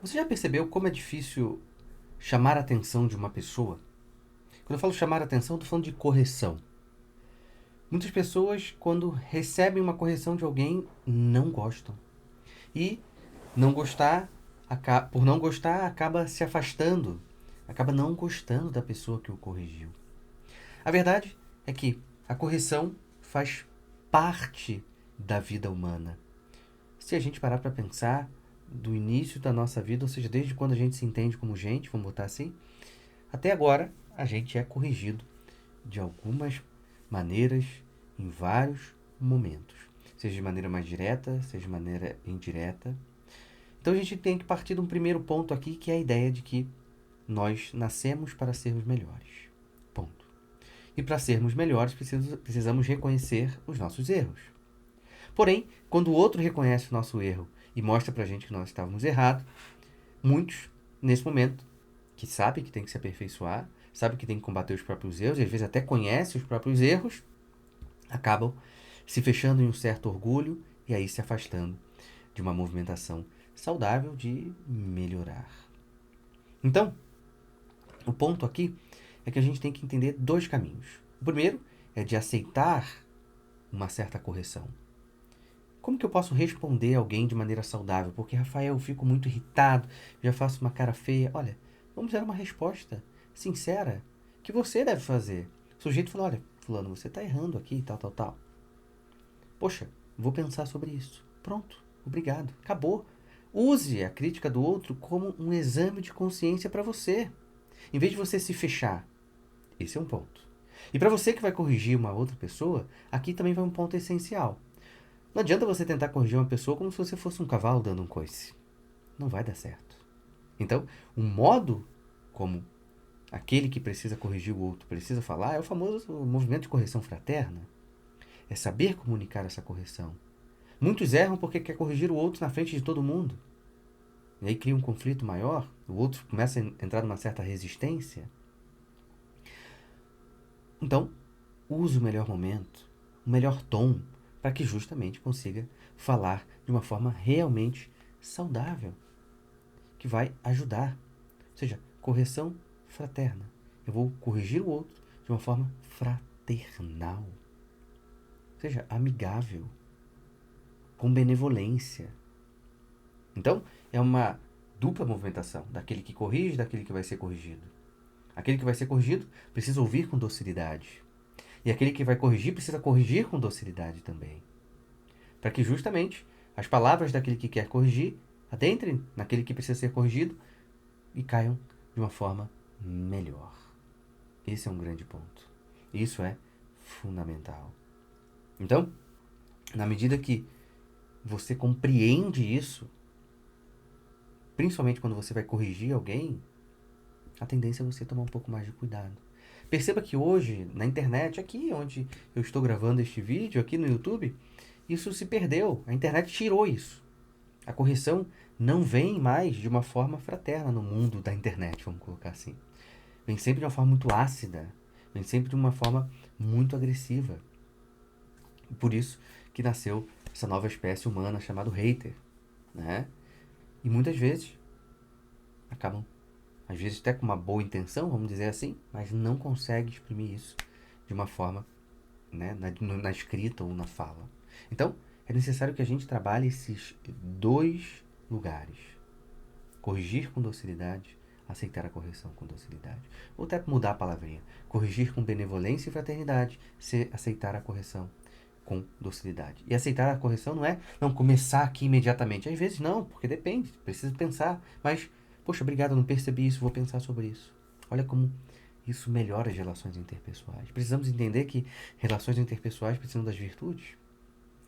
Você já percebeu como é difícil chamar a atenção de uma pessoa? Quando eu falo chamar a atenção, eu estou falando de correção. Muitas pessoas, quando recebem uma correção de alguém, não gostam. E não gostar, por não gostar, acaba se afastando, acaba não gostando da pessoa que o corrigiu. A verdade é que a correção faz parte da vida humana. Se a gente parar para pensar, do início da nossa vida, ou seja, desde quando a gente se entende como gente, vamos botar assim, até agora, a gente é corrigido de algumas maneiras, em vários momentos. Seja de maneira mais direta, seja de maneira indireta. Então a gente tem que partir de um primeiro ponto aqui, que é a ideia de que nós nascemos para sermos melhores. Ponto. E para sermos melhores, precisamos reconhecer os nossos erros. Porém, quando o outro reconhece o nosso erro e mostra pra gente que nós estávamos errados, muitos, nesse momento, que sabe que tem que se aperfeiçoar, sabe que tem que combater os próprios erros, e às vezes até conhece os próprios erros, acabam se fechando em um certo orgulho e aí se afastando de uma movimentação saudável de melhorar. Então, o ponto aqui é que a gente tem que entender dois caminhos. O primeiro é de aceitar uma certa correção. Como que eu posso responder alguém de maneira saudável? Porque, Rafael, eu fico muito irritado, já faço uma cara feia. Olha, vamos dar uma resposta sincera que você deve fazer. O sujeito falou, olha, fulano, você está errando aqui, tal, tal, tal. Poxa, vou pensar sobre isso. Pronto, obrigado, acabou. Use a crítica do outro como um exame de consciência para você. Em vez de você se fechar. Esse é um ponto. E para você que vai corrigir uma outra pessoa, aqui também vai um ponto essencial. Não adianta você tentar corrigir uma pessoa como se você fosse um cavalo dando um coice. Não vai dar certo. Então, o modo como aquele que precisa corrigir o outro precisa falar é o famoso movimento de correção fraterna. É saber comunicar essa correção. Muitos erram porque quer corrigir o outro na frente de todo mundo. E aí cria um conflito maior, o outro começa a entrar numa certa resistência. Então, use o melhor momento, o melhor tom, para que justamente consiga falar de uma forma realmente saudável, que vai ajudar. Ou seja, correção fraterna. Eu vou corrigir o outro de uma forma fraternal. Ou seja, amigável, com benevolência. Então, é uma dupla movimentação, daquele que corrige e daquele que vai ser corrigido. Aquele que vai ser corrigido precisa ouvir com docilidade. E aquele que vai corrigir precisa corrigir com docilidade também. Para que justamente as palavras daquele que quer corrigir adentrem naquele que precisa ser corrigido e caiam de uma forma melhor. Esse é um grande ponto. Isso é fundamental. Então, na medida que você compreende isso, principalmente quando você vai corrigir alguém, a tendência é você tomar um pouco mais de cuidado. Perceba que hoje, na internet, aqui onde eu estou gravando este vídeo, aqui no YouTube, isso se perdeu. A internet tirou isso. A correção não vem mais de uma forma fraterna no mundo da internet, vamos colocar assim. Vem sempre de uma forma muito ácida, vem sempre de uma forma muito agressiva. Por isso que nasceu essa nova espécie humana chamada hater, né? E muitas vezes acabam, às vezes até com uma boa intenção, vamos dizer assim, mas não consegue exprimir isso de uma forma, né, na escrita ou na fala. Então, é necessário que a gente trabalhe esses dois lugares. Corrigir com docilidade, aceitar a correção com docilidade. Ou até mudar a palavrinha. Corrigir com benevolência e fraternidade, aceitar a correção com docilidade. E aceitar a correção não é não começar aqui imediatamente. Às vezes não, porque depende, precisa pensar. Mas, poxa, obrigado, eu não percebi isso, vou pensar sobre isso. Olha como isso melhora as relações interpessoais. Precisamos entender que relações interpessoais precisam das virtudes.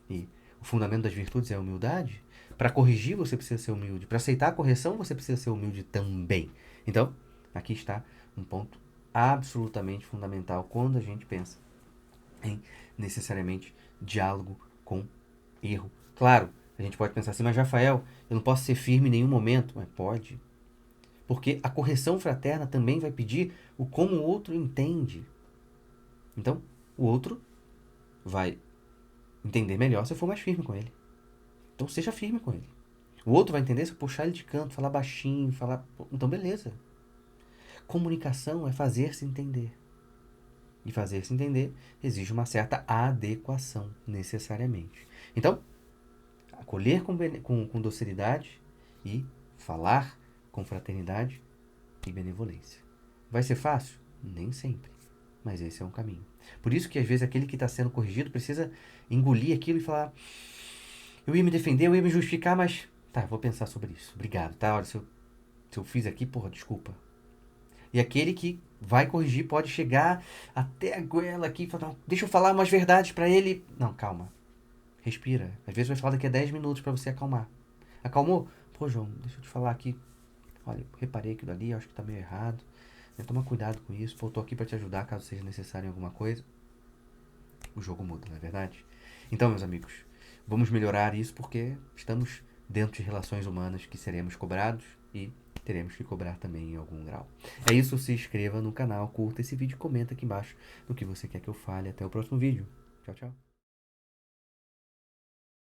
E o fundamento das virtudes é a humildade. Para corrigir, você precisa ser humilde. Para aceitar a correção, você precisa ser humilde também. Então, aqui está um ponto absolutamente fundamental quando a gente pensa em necessariamente diálogo com erro. Claro, a gente pode pensar assim, mas Rafael, eu não posso ser firme em nenhum momento. Mas pode. Porque a correção fraterna também vai pedir o como o outro entende. Então, o outro vai entender melhor se eu for mais firme com ele. Então seja firme com ele. O outro vai entender se eu puxar ele de canto, falar baixinho, falar. Então, beleza. Comunicação é fazer-se entender. E fazer-se entender exige uma certa adequação, necessariamente. Então, acolher com docilidade e falar com fraternidade e benevolência. Vai ser fácil? Nem sempre. Mas esse é um caminho. Por isso que às vezes aquele que está sendo corrigido precisa engolir aquilo e falar: eu ia me defender, eu ia me justificar, mas tá, vou pensar sobre isso. Obrigado, tá? Olha, se eu fiz aqui, porra, desculpa. E aquele que vai corrigir pode chegar até a goela aqui e falar: não, deixa eu falar umas verdades pra ele. Não, calma. Respira. Às vezes vai falar daqui a 10 minutos pra você acalmar. Acalmou? Pô, João, deixa eu te falar aqui. Olha, reparei aquilo ali, acho que tá meio errado. Toma cuidado com isso. Pô, tô aqui pra te ajudar caso seja necessário em alguma coisa. O jogo muda, não é verdade? Então, meus amigos, vamos melhorar isso porque estamos dentro de relações humanas que seremos cobrados e teremos que cobrar também em algum grau. É isso, se inscreva no canal, curta esse vídeo e comenta aqui embaixo no que você quer que eu fale. Até o próximo vídeo. Tchau, tchau.